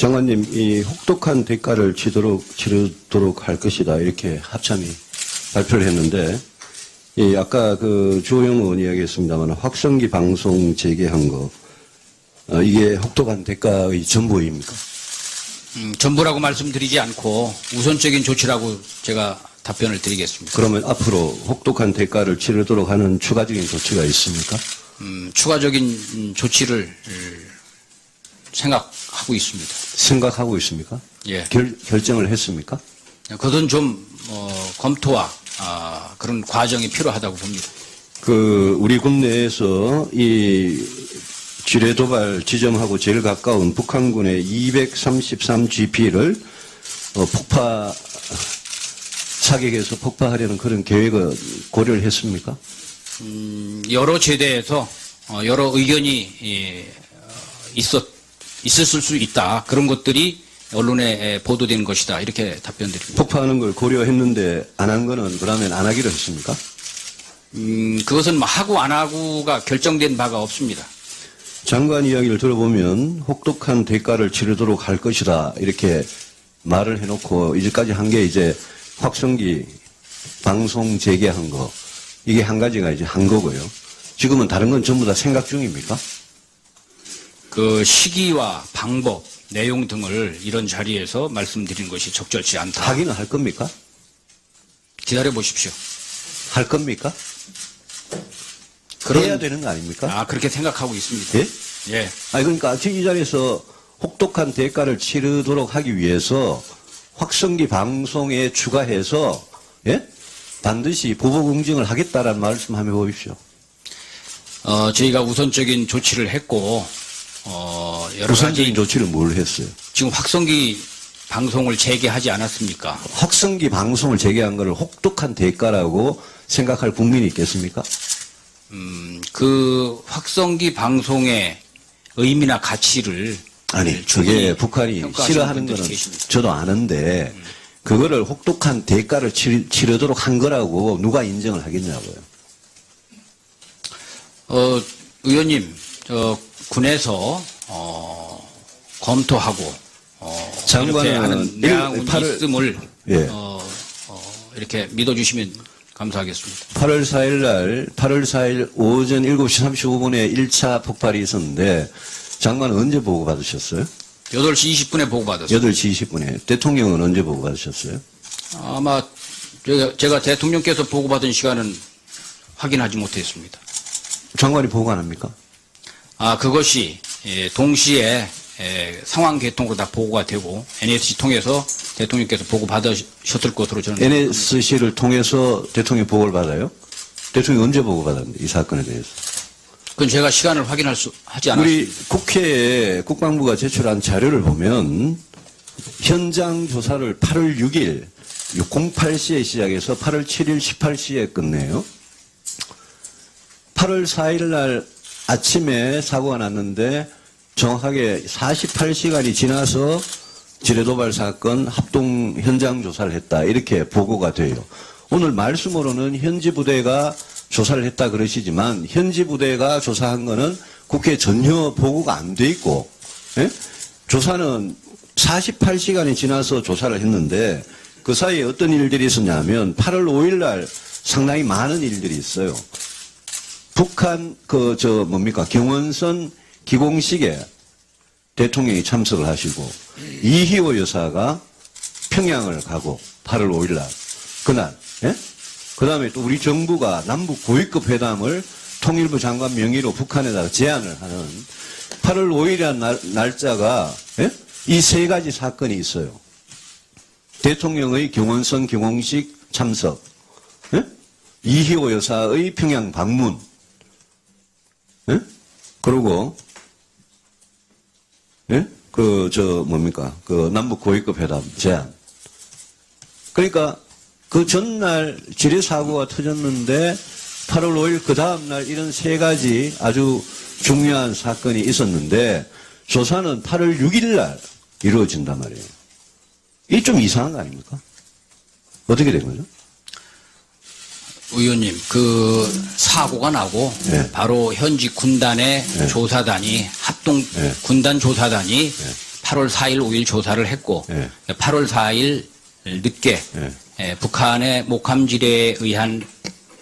장관님, 이 혹독한 대가를 치르도록 할 것이다. 이렇게 합참이 발표를 했는데, 아까 그 주호영 의원이 이야기했습니다만, 확성기 방송 재개한 거, 이게 혹독한 대가의 전부입니까? 전부라고 말씀드리지 않고 우선적인 조치라고 제가 답변을 드리겠습니다. 그러면 앞으로 혹독한 대가를 치르도록 하는 추가적인 조치가 있습니까? 추가적인 조치를 생각하고 있습니다. 생각하고 있습니까? 예. 결정을 했습니까? 그것은 좀 검토와 그런 과정이 필요하다고 봅니다. 우리 국내에서 이 지뢰 도발 지점하고 제일 가까운 북한군의 233GP를 사격해서 폭파하려는 그런 계획을 고려를 했습니까? 여러 제대에서 여러 의견이 있었을 수 있다. 그런 것들이 언론에 보도된 것이다. 이렇게 답변드립니다. 폭파하는 걸 고려했는데 안 한 거는 그러면 안 하기로 했습니까? 그것은 뭐 하고 안 하고가 결정된 바가 없습니다. 장관 이야기를 들어보면 혹독한 대가를 치르도록 할 것이다. 이렇게 말을 해놓고 이제까지 한 게 이제 확성기 방송 재개한 거. 이게 한 가지가 이제 한 거고요. 지금은 다른 건 전부 다 생각 중입니까? 그 시기와 방법, 내용 등을 이런 자리에서 말씀드린 것이 적절치 않다. 하기는 할 겁니까? 기다려 보십시오. 할 겁니까? 해야 되는 거 아닙니까? 그렇게 생각하고 있습니다. 예? 예. 그러니까 지금 이 자리에서 혹독한 대가를 치르도록 하기 위해서 확성기 방송에 추가해서 예? 반드시 보복 응징을 하겠다라는 말씀 한번 해보십시오. 저희가 우선적인 조치를 했고 여러 우선적인 가지 조치를 뭘 했어요? 지금 확성기 방송을 재개하지 않았습니까? 확성기 방송을 재개한 것을 혹독한 대가라고 생각할 국민이 있겠습니까? 그 확성기 방송의 의미나 가치를 아니, 충분히 그게 북한이 평가하시는 싫어하는 분들이 거는 계십니다. 저도 아는데 그거를 혹독한 대가를 치르도록 한 거라고 누가 인정을 하겠냐고요. 의원님, 군에서 검토하고 장관은 이렇게 하는 내용이 있음을 예. 이렇게 믿어주시면 감사하겠습니다. 8월 4일 오전 7시 35분에 1차 폭발이 있었는데 장관은 언제 보고받으셨어요? 8시 20분에 보고받았습니다. 8시 20분에. 대통령은 언제 보고받으셨어요? 아마 제가 대통령께서 보고받은 시간은 확인하지 못했습니다. 장관이 보고 안 합니까? 그것이 동시에 상황 개통으로 다 보고가 되고 NSC 통해서 대통령께서 보고받으셨을 것으로 저는 NSC를 통해서 대통령 보고를 받아요? 대통령이 언제 보고받았는데 이 사건에 대해서? 그건 제가 시간을 하지 않았습니다. 우리 국회에 국방부가 제출한 자료를 보면 현장 조사를 8월 6일 08시에 시작해서 8월 7일 18시에 끝내요. 8월 4일 날 아침에 사고가 났는데 정확하게 48시간이 지나서 지뢰도발 사건 합동 현장 조사를 했다. 이렇게 보고가 돼요. 오늘 말씀으로는 현지 부대가 조사를 했다 그러시지만 현지 부대가 조사한 거는 국회에 전혀 보고가 안 돼 있고 예? 조사는 48시간이 지나서 조사를 했는데 그 사이에 어떤 일들이 있었냐면 8월 5일 날 상당히 많은 일들이 있어요. 북한 경원선 기공식에 대통령이 참석을 하시고 이희호 여사가 평양을 가고 8월 5일 날 그날 예? 그 다음에 또 우리 정부가 남북 고위급 회담을 통일부 장관 명의로 북한에다가 제안을 하는 8월 5일이라는 날짜가 예? 이 세 가지 사건이 있어요. 대통령의 경원선 기공식 참석, 예? 이희호 여사의 평양 방문, 예? 그리고 예? 남북 고위급 회담 제안. 그러니까 그 전날 지뢰 사고가 터졌는데 8월 5일 그 다음날 이런 세 가지 아주 중요한 사건이 있었는데 조사는 8월 6일 날 이루어진단 말이에요. 이게 좀 이상한 거 아닙니까? 어떻게 된 거죠? 의원님, 그 사고가 나고 네. 바로 현지 군단의 네. 조사단이 합동 네. 군단 조사단이 8월 4일, 5일 조사를 했고 예. 8월 4일 늦게 예. 북한의 목함지뢰에 의한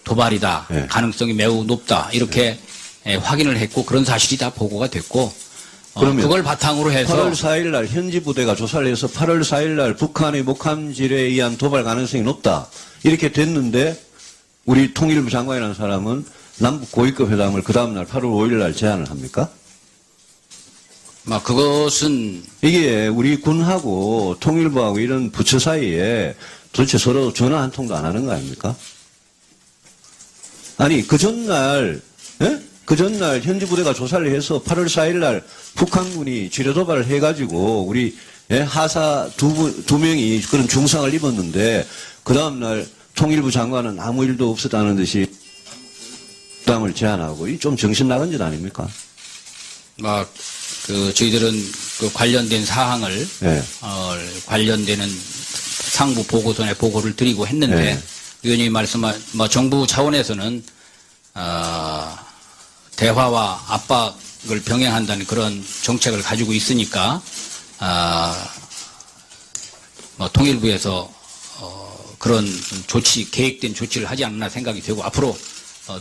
도발이다. 예. 가능성이 매우 높다. 이렇게 확인을 했고 그런 사실이 다 보고가 됐고 그러면 그걸 바탕으로 해서 8월 4일 날 현지 부대가 조사를 해서 8월 4일 날 북한의 목함질에 의한 도발 가능성이 높다. 이렇게 됐는데 우리 통일부 장관이라는 사람은 남북 고위급 회담을 그 다음날 8월 5일 날 제안을 합니까? 그것은 이게 우리 군하고 통일부하고 이런 부처 사이에 도대체 서로 전화 한 통도 안 하는 거 아닙니까? 아니 그 전날 그 전날 현지 부대가 조사를 해서 8월 4일 날 북한군이 지뢰 도발을 해가지고 우리 하사 두 명이 그런 중상을 입었는데 그 다음날 통일부 장관은 아무 일도 없었다는 듯이 부담을 제안하고 이 좀 정신 나간 짓 아닙니까? 저희들은 그 관련된 사항을 예. 관련되는 상부 보고서에 보고를 드리고 했는데 네. 의원님이 말씀한 정부 차원에서는 대화와 압박을 병행한다는 그런 정책을 가지고 있으니까 통일부에서 그런 계획된 조치를 하지 않나 생각이 되고 앞으로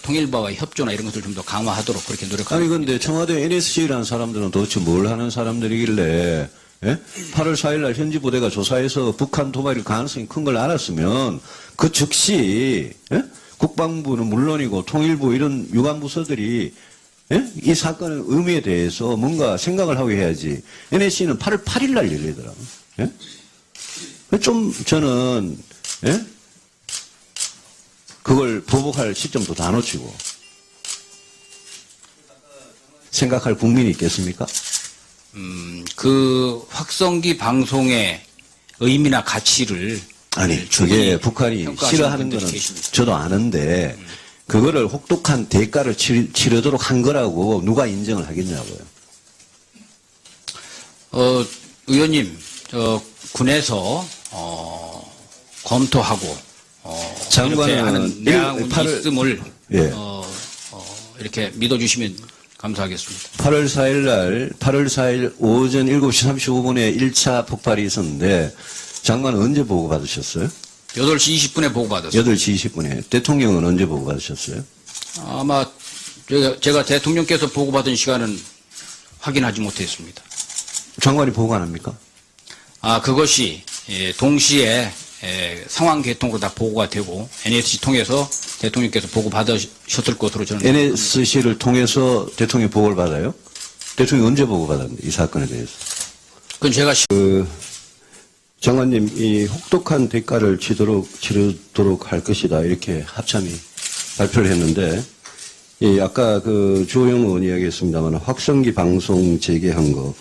통일부와 협조나 이런 것을 좀 더 강화하도록 그렇게 노력하고 아니 근데 청와대 NSC라는 사람들은 도대체 뭘 하는 사람들이길래 8월 4일 날 현지 부대가 조사해서 북한 도발일 가능성이 큰 걸 알았으면 그 즉시 국방부는 물론이고 통일부 이런 유관부서들이 이 사건의 의미에 대해서 뭔가 생각을 하고 해야지. NSC는 8월 8일 날 열리더라고요. 좀 저는 그걸 보복할 시점도 다 놓치고 생각할 국민이 있겠습니까? 그 확성기 방송의 의미나 가치를 아니, 그게 충분히 북한이 평가하시는 싫어하는 분들이 거는 계십니다. 저도 아는데 그거를 혹독한 대가를 치르도록 한 거라고 누가 인정을 하겠냐고요. 의원님, 군에서 검토하고 장관은 이렇게 하는 내용이 8월 있음을 예. 이렇게 믿어주시면 감사하겠습니다. 8월 4일 오전 7시 35분에 1차 폭발이 있었는데 장관은 언제 보고받으셨어요? 8시 20분에 보고받았습니다. 8시 20분에. 대통령은 언제 보고받으셨어요? 아마 제가 대통령께서 보고받은 시간은 확인하지 못했습니다. 장관이 보고 안 합니까? 그것이 동시에 상황 개통으로 다 보고가 되고 NSC 통해서 대통령께서 보고받으셨을 것으로 저는 NSC를 통해서 대통령 보고를 받아요? 대통령이 언제 보고받았는데 이 사건에 대해서? 그건 제가 장관님, 이 혹독한 대가를 치르도록 할 것이다. 이렇게 합참이 발표를 했는데, 아까 주호영 의원이 이야기했습니다만, 확성기 방송 재개한 거,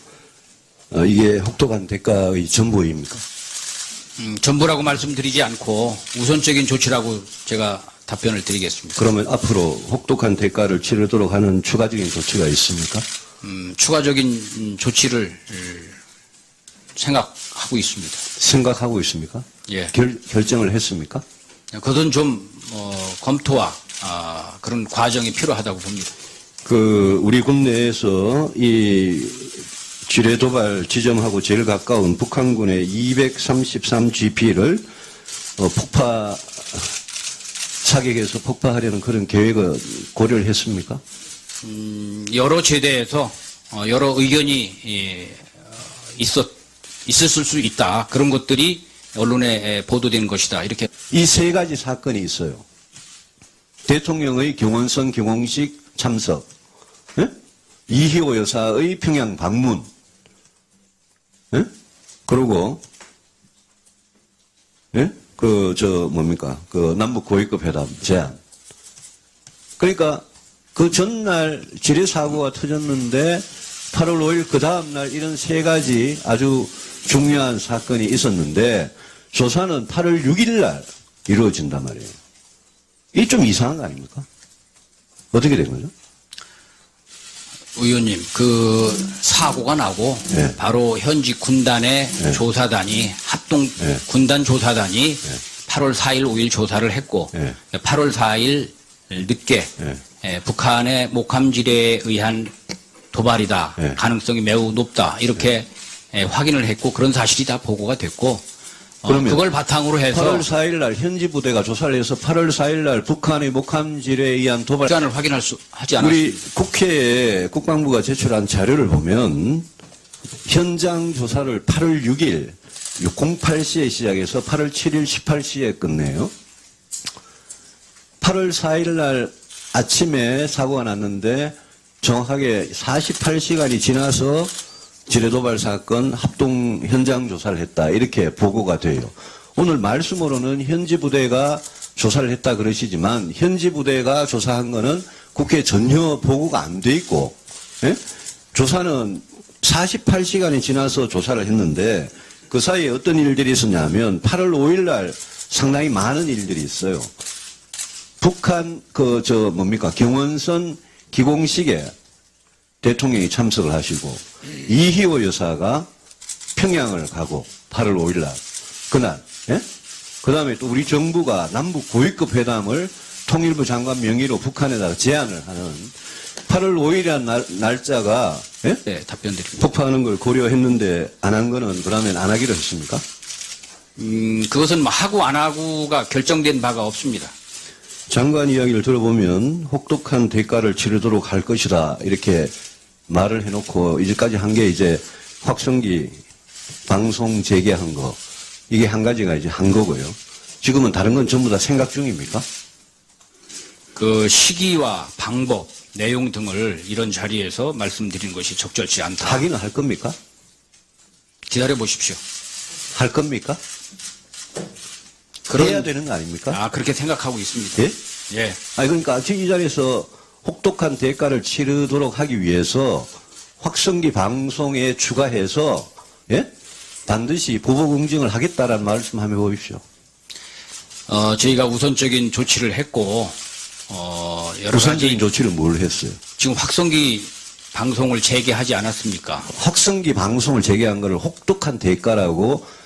이게 혹독한 대가의 전부입니까? 전부라고 말씀드리지 않고 우선적인 조치라고 제가 답변을 드리겠습니다. 그러면 앞으로 혹독한 대가를 치르도록 하는 추가적인 조치가 있습니까? 추가적인 조치를 생각하고 있습니다. 생각하고 있습니까? 예. 결정을 했습니까? 그것은 좀 검토와 그런 과정이 필요하다고 봅니다. 우리 국내에서 이 지뢰 도발 지점하고 제일 가까운 북한군의 233GP를 사격해서 폭파하려는 그런 계획을 고려를 했습니까? 여러 제대에서 여러 의견이 있었을 수 있다. 그런 것들이 언론에 보도되는 것이다. 이렇게 이 세 가지 사건이 있어요. 대통령의 경원선 경공식 참석, 이희호 여사의 평양 방문, 그리고 남북 고위급 회담 제안. 그러니까 그 전날 지뢰 사고가 터졌는데 8월 5일 그 다음날 이런 세 가지 아주 중요한 사건이 있었는데 조사는 8월 6일 날 이루어진단 말이에요. 이게 좀 이상한 거 아닙니까? 어떻게 된 거죠? 의원님, 사고가 나고 네. 바로 현지 군단의 네. 조사단이 합동 네. 군단 조사단이 8월 4일, 5일 조사를 했고 네. 8월 4일 늦게 북한의 목함지뢰에 의한 도발이다. 네. 가능성이 매우 높다. 이렇게 확인을 했고 그런 사실이 다 보고가 됐고 그러면 그걸 바탕으로 해서 8월 4일 날 현지 부대가 조사를 해서 8월 4일 날 북한의 목함질에 의한 도발 시간을 확인할 수 하지 우리 않았습니다. 국회에 국방부가 제출한 자료를 보면 현장 조사를 8월 6일 08시에 시작해서 8월 7일 18시에 끝내요. 8월 4일 날 아침에 사고가 났는데 정확하게 48시간이 지나서 지뢰도발 사건 합동 현장 조사를 했다. 이렇게 보고가 돼요. 오늘 말씀으로는 현지 부대가 조사를 했다 그러시지만 현지 부대가 조사한 거는 국회에 전혀 보고가 안 돼 있고 예? 조사는 48시간이 지나서 조사를 했는데 그 사이에 어떤 일들이 있었냐면 8월 5일 날 상당히 많은 일들이 있어요. 북한 경원선 기공식에 대통령이 참석을 하시고 이희호 여사가 평양을 가고 8월 5일 날 그날 예? 그다음에 또 우리 정부가 남북 고위급 회담을 통일부 장관 명의로 북한에다가 제안을 하는 8월 5일이라는 날짜가 예? 네, 답변 드립니다. 폭파하는 걸 고려했는데 안 한 거는 그러면 안 하기로 했습니까? 그것은 뭐 하고 안 하고가 결정된 바가 없습니다. 장관 이야기를 들어보면 혹독한 대가를 치르도록 할 것이다 이렇게 말을 해놓고 이제까지 한 게 이제 확성기 방송 재개한 거 이게 한 가지가 이제 한 거고요. 지금은 다른 건 전부 다 생각 중입니까? 그 시기와 방법, 내용 등을 이런 자리에서 말씀드리는 것이 적절치 않다. 하기는 할 겁니까? 기다려 보십시오. 할 겁니까? 해야 되는 거 아닙니까? 그렇게 생각하고 있습니다. 예? 예. 아니 그러니까 지금 이 자리에서 혹독한 대가를 치르도록 하기 위해서 확성기 방송에 추가해서 예? 반드시 보복 응징을 하겠다라는 말씀 한번 해보십시오. 저희가 우선적인 조치를 했고 여러 우선적인 가지 조치를 뭘 했어요? 지금 확성기 방송을 재개하지 않았습니까? 확성기 방송을 재개한 것을 혹독한 대가라고